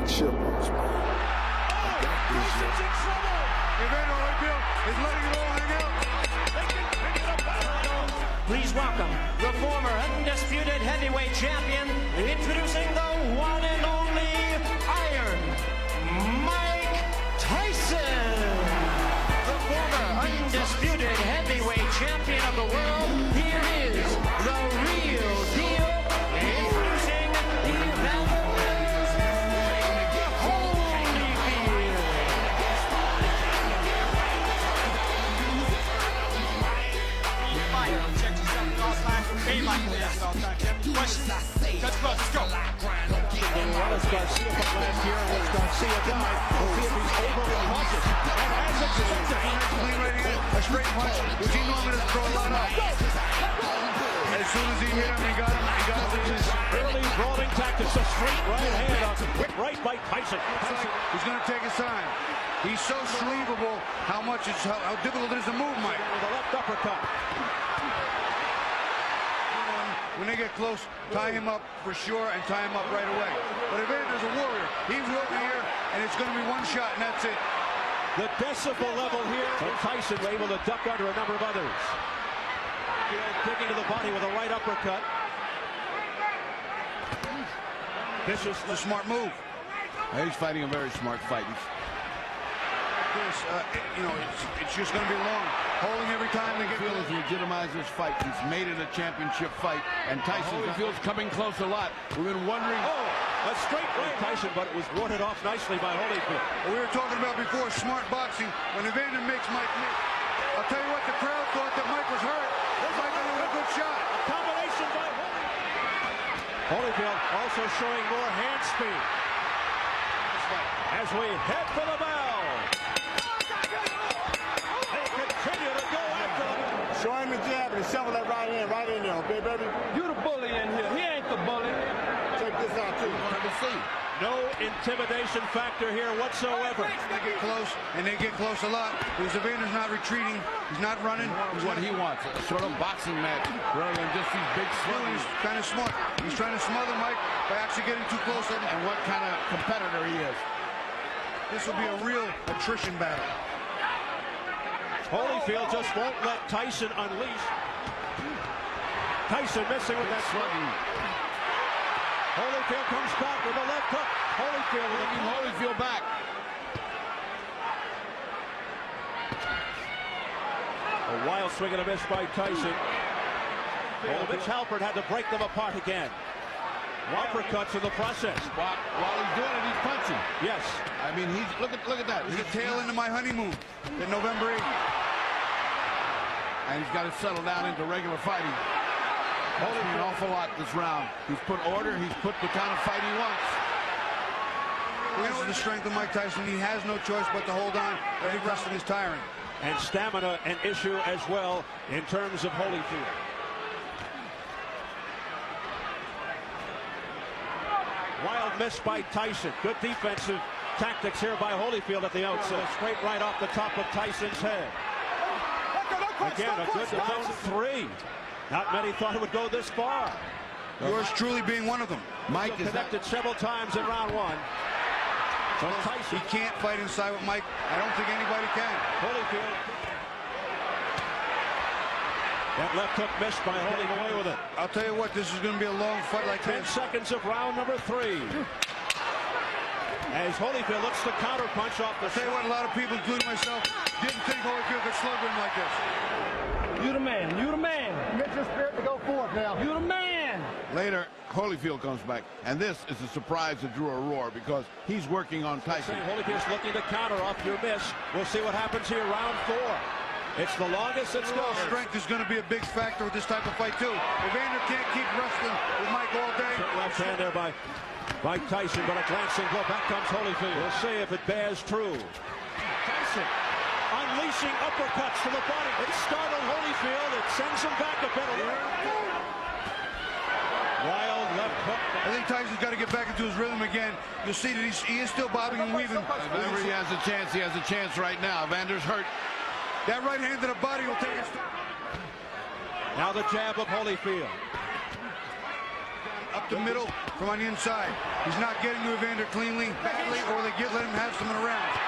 chip on his mind. Tyson's in trouble. Evander Holyfield is letting it all hang out. They can pick it up. Please welcome the former undisputed heavyweight champion, introducing the one and only Iron Mike Tyson. The former undisputed heavyweight champion of the world. Here is the real deal. Introducing Evander Holyfield. Check yourself at all times. Anybody can ask all times. Questions? Let's go. Let's Garcia from last year. Let's Garcia dive. We'll see if he's overly cautious. And as expected, he makes clean right here. A straight punch, which he normally doesn't throw a lot of. As soon as he hit him, he got him in his early brawling tactics. A straight right hand, a quick right by Tyson. He's going to take his time. He's so sleevable. How difficult it is to move, Mike. With a left uppercut. When they get close, tie him up for sure and tie him up right away. But Evander's a warrior. He's over here, and it's going to be one shot, and that's it. The decibel level here. And Tyson able to duck under a number of others. Kicking to the body with a right uppercut. Vicious, the smart move. He's fighting a very smart fight. It's just going to be long. Holding every time they get Holyfield has legitimized this fight. He's made it a championship fight. And Tyson Holyfield's coming close a lot. We've been wondering. Oh, a straight right Tyson, but it was warded off nicely by Holyfield. We were talking about before smart boxing. When Evander makes Mike miss, I'll tell you what, the crowd thought that Mike was hurt. Mike got a good shot. A combination by Holyfield also showing more hand speed. As we head for the bell. They continue to go after him. Show him the jab and shovel that right in there, okay, baby? You the bully in here. He ain't the bully. Check this out, too. No intimidation factor here whatsoever. They get close, and they get close a lot. Because Evander's not retreating. He's not running. He's what he wants, a sort of boxing match rather than just these big swings. He's kind of smart. He's trying to smother Mike by actually getting too close. And what kind of competitor he is. This will be a real attrition battle. Holyfield just won't let Tyson unleash. Tyson missing with that slugging. Holyfield comes back with a left hook. Holyfield looking Holyfield back. A wild swing and a miss by Tyson. Mitch Halpert had to break them apart again. Uppercuts in the process. While he's doing it, he's punching. Yes. I mean, look at that. He's a tail into my honeymoon in November 8th. And he's got to settle down into regular fighting. Holding an awful lot this round. He's put order. He's put the kind of fight he wants. This is the strength of Mike Tyson. He has no choice but to hold on. Every wrestling is tiring. And stamina an issue as well in terms of Holyfield. Wild miss by Tyson. Good defensive tactics here by Holyfield at the outset. Straight right off the top of Tyson's head. Again, a good round three. Not many thought it would go this far. Yours truly being one of them. Mike is connected several times in round one. So Tyson, he can't fight inside with Mike. I don't think anybody can. Holyfield. That left hook missed by holding away with it. I'll tell you what, this is going to be a long fight like 10 this. seconds of round number three. As Holyfield looks to counter punch off the. I'll tell you what, a lot of people, including myself, didn't think Holyfield could slug him like this. You the man. You the man. Get your spirit to go forth now. You the man. Later, Holyfield comes back, and this is a surprise that drew a roar because he's working on Tyson. Holyfield's looking to counter off your miss. We'll see what happens here, round four. It's the longest it's gone. Strength is going to be a big factor with this type of fight, too. Evander can't keep wrestling with Mike all day. Left hand there by Tyson, but a glancing blow. Back comes Holyfield. We'll see if it bears true. Tyson unleashing uppercuts to the body. It startled Holyfield. It sends him back a bit. Wild left hook. I think Tyson's got to get back into his rhythm again. You'll see that he is still bobbing and weaving. Whenever he has a chance, he has a chance right now. Evander's hurt. That right hand to the body will take us. Now the jab of Holyfield. Up the middle from on the inside. He's not getting to Evander cleanly, badly, or they let him have someone around.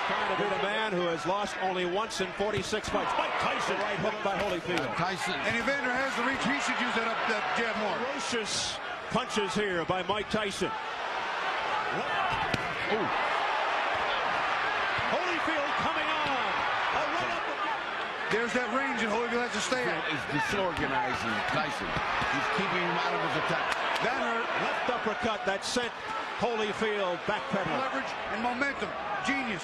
Trying to beat a man who has lost only once in 46 fights. Mike Tyson, right hook by Holyfield. Tyson. And Evander has the reach. He should use that jab more. Ferocious punches here by Mike Tyson. Ooh. Holyfield coming on. A right up. There's that range that Holyfield has to stay at. Is disorganizing Tyson. He's keeping him out of his attack. That hurt. Left uppercut that sent Holyfield backpedaling. Leverage and momentum. Genius.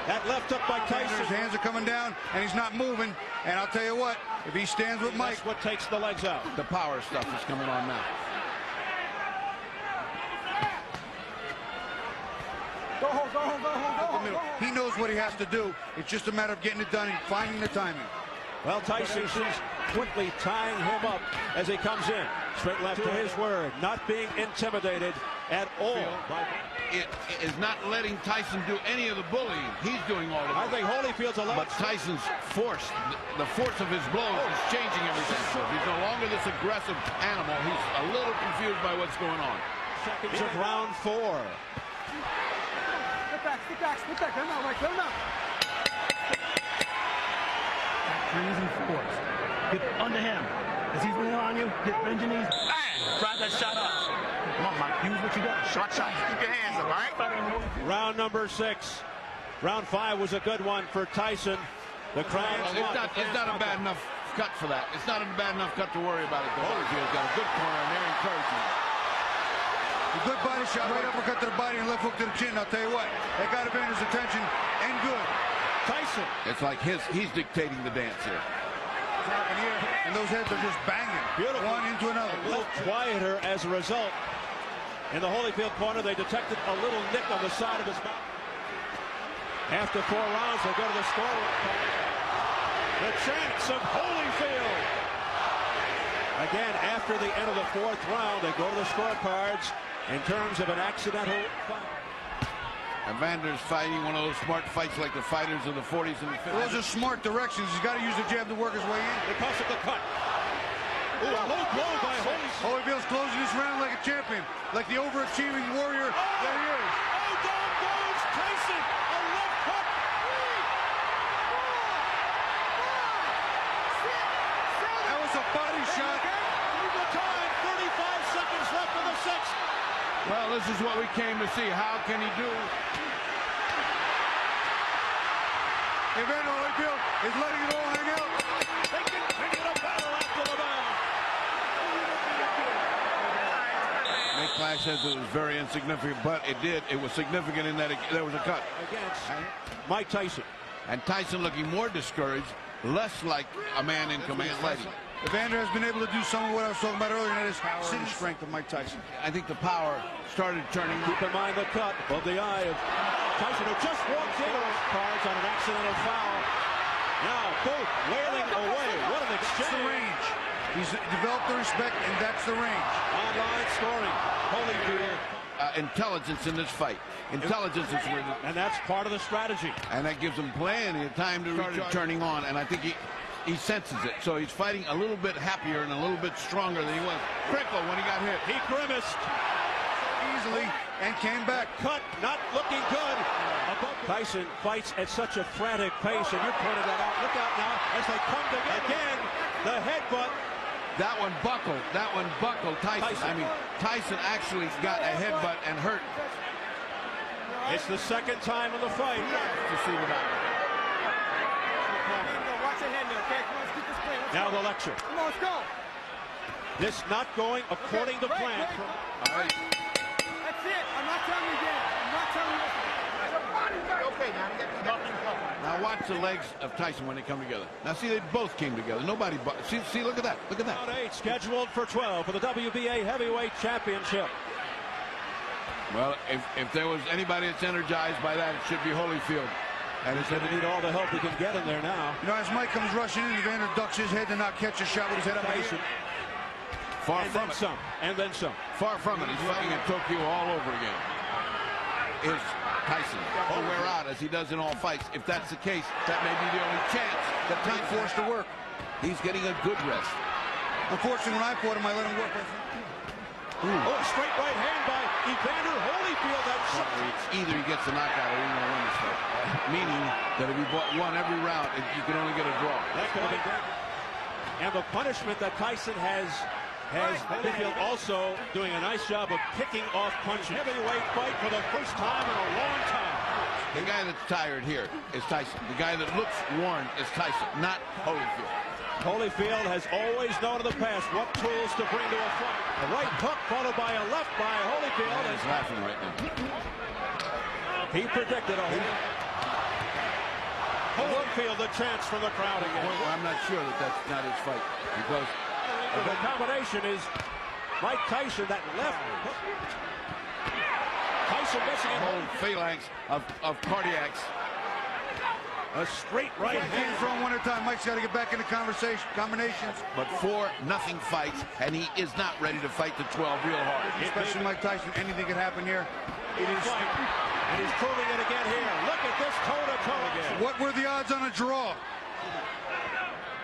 That left up by Tyson. His hands are coming down, and he's not moving. And I'll tell you what, if he stands with Mike, that's what takes the legs out. The power stuff is coming on now. Go home. He knows what he has to do. It's just a matter of getting it done and finding the timing. Well, Tyson is quickly tying him up as he comes in. Straight left to his word. Not being intimidated at all. It is not letting Tyson do any of the bullying. He's doing all of it. I think Holyfield's a lot. But Tyson's force, the force of his blows is changing everything. So he's no longer this aggressive animal. He's a little confused by what's going on. Seconds of round 4. Sit back. Come out. Freeze and force. Get under him. As he's leaning on you, get bend your knees. Bang! Drive that shot up. Come on, Mike. Use what you got. Shot. Keep your hands up, all right? Round number 6. Round 5 was a good one for Tyson. The crowd. Well, it's not a bad enough cut for that. It's not a bad enough cut to worry about it. The Holyfield's got a good corner, and they're encouraging him. A good body shot, right uppercut to the body and left hook to the chin. I'll tell you what, that got Evander's attention, and good. Tyson. It's like he's dictating the dance here. And those heads are just banging. Beautiful. One into another. A little quieter as a result. In the Holyfield corner, they detected a little nick on the side of his mouth. After 4 rounds, they go to the scoreboard. The chance of Holyfield. Again, after the end of the 4th round, they go to the scorecards in terms of an accidental fight. Evander's fighting one of those smart fights like the fighters of the 40s and the 50s. Those are smart directions. He's got to use the jab to work his way in. Because of the cut. Ooh, a low blow by Holyfield. Holyfield's closing this round like a champion, like the overachieving warrior that he is. Oh, down goes Tyson. A left hook. That was a body shot. Time, 35 seconds left in the 6th. Well, this is what we came to see. How can he do? Evander Holyfield is letting it all hang out. They continue to battle after the bell. Nick Clash says it was very insignificant, but it was significant in that there was a cut. Against Mike Tyson. And Tyson looking more discouraged, less like a man in command fighting. Evander has been able to do some of what I was talking about earlier, and that is sitting strength of Mike Tyson. I think the power started turning. Keep in mind the cut of the eye of Tyson, who just walked into those cards on an accidental foul. Now both wailing away. What an exchange. That's the range. He's developed the respect, and that's the range. Online scoring. Holyfield. Intelligence in this fight. Intelligence is where, and that's part of the strategy. and that gives him plenty of time to start turning on. And I think he senses it, so he's fighting a little bit happier and a little bit stronger than he was. Critical when he got hit. He grimaced Easily, and came back. Cut, not looking good. Tyson fights at such a frantic pace, and you pointed that out. Look out now as they come together. Again, the headbutt. That one buckled Tyson. I mean, Tyson actually got a headbutt and hurt. It's the 2nd time in the fight. To see what happened. Watch your head now, okay? Come on, let's keep this clean. Now the lecture. Come on, let's go. This not going according to plan. All right. That's it. I'm not telling you again. I'm not telling you again. Okay, Now watch the legs of Tyson when they come together. Now see, they both came together. Nobody, see, look at that. Look at that. Round 8 scheduled for 12 for the WBA Heavyweight Championship. Well, if there was anybody that's energized by that, it should be Holyfield. And he's going to need all the help he can get in there now. You know, as Mike comes rushing in, Evander ducks his head to not catch a shot with his head up. Tyson. Far And from then it. some. And then some. Far from it. He's fighting in Tokyo all over again. Is Tyson will wear out as he does in all fights? If that's the case, that may be the only chance that He's Tyson forced to work. He's getting a good rest. Unfortunately, when I fought him, I let him work. Oh, a straight right hand by Evander Holyfield. It's either he gets a knockout or he's going to win this fight. Meaning that if he won every round, you can only get a draw. That could have been good. And the punishment that Tyson has Holyfield also doing a nice job of picking off punches. Heavyweight fight for the first time in a long time. The guy that's tired here is Tyson. The guy that looks worn is Tyson, not Holyfield. Holyfield has always known in the past what tools to bring to a fight. A right hook followed by a left by Holyfield. He's laughing right now. He predicted a Holyfield a chance from the crowd again. Well, I'm not sure that that's not his fight because the combination is Mike Tyson, that left hook. Tyson missing a whole phalanx of cardiacs. A straight right hand. Throw him one at a time. Mike's got to get back into combinations. But 4-0 fights, and he is not ready to fight the 12 real hard. Especially Mike Tyson. Anything can happen here. It is. And he's proving it again here. Look at this toe-to-toe again. What were the odds on a draw?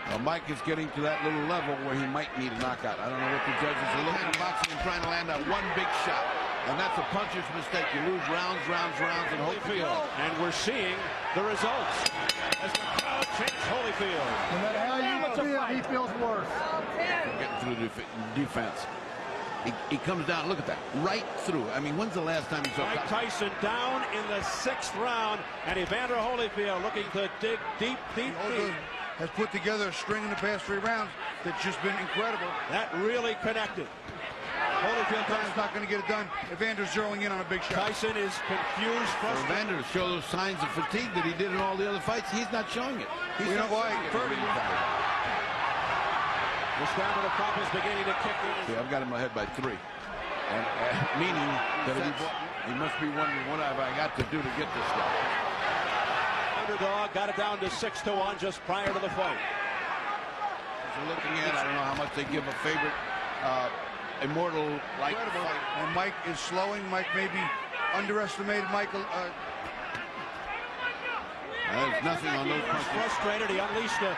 Well, Mike is getting to that little level where he might need a knockout. I don't know what the judges are looking at boxing and trying to land that one big shot. And that's a puncher's mistake. You lose rounds, and Holyfield. And we're seeing the results as the crowd chants Holyfield. No matter how you feel, he feels worse. Getting through the defense. He comes down, look at that, right through. I mean, when's the last time you saw Mike Tyson down in the 6th round, and Evander Holyfield looking to dig deep. Has put together a string in the past 3 rounds that's just been incredible. That really connected. Holyfield is not going to get it done. Evander's zeroing in on a big shot. Tyson is confused, frustrated. Evander shows those signs of fatigue that he did in all the other fights. He's not showing it. You know why? The stamina prop is beginning to kick in. See, I've got him ahead by 3. And meaning that he must be wondering what have I got to do to get this guy. Underdog got it down to 6-1 just prior to the fight. So looking at, I don't know how much they give a favorite immortal like fight. And Mike is slowing. Mike maybe underestimated Michael. There's nothing on those punches. Frustrated, he unleashed a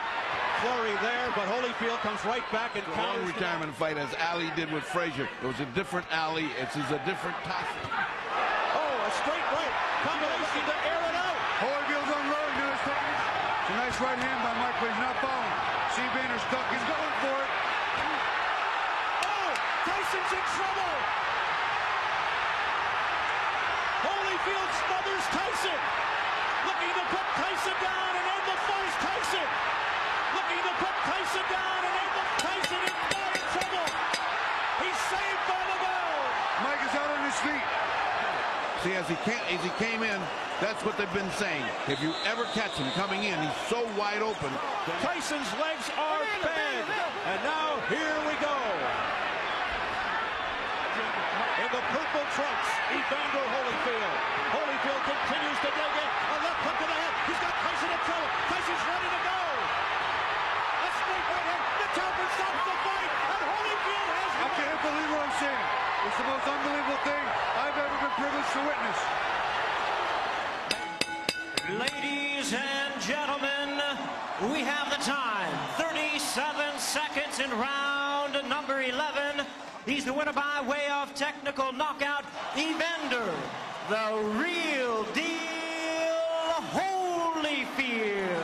flurry there, but Holyfield comes right back and counters. Long retirement fight as Ali did with Frazier. It was a different Ali. It's a different Tyson. Oh, a straight right combination to air it out. Holyfield's unloading to his technique. It's a nice right hand by Mike, but he's not following. See Evander's stuck. He's going for it. Oh, Tyson's in trouble. Holyfield smothers Tyson. Looking to put Tyson down and end the fight. Tyson looking to put Tyson down and end the Tyson is not in trouble. He's saved by the bell. Mike is out on his feet. See, as he came in, that's what they've been saying. If you ever catch him coming in, he's so wide open. Tyson's legs are fed. And now here we go. In the purple trunks, Evander Holyfield. Holyfield continues to dig in. A left hook to the head. He's got Tyson in trouble. Tyson's ready to go. A straight right hand. The Talbot stops the fight. And Holyfield has won. I can't believe what I'm seeing. It's the most unbelievable thing I've ever been privileged to witness. Ladies and gentlemen, we have the time. 37 seconds in round number 11. He's the winner by way of technical knockout, Evander, the real deal Holyfield.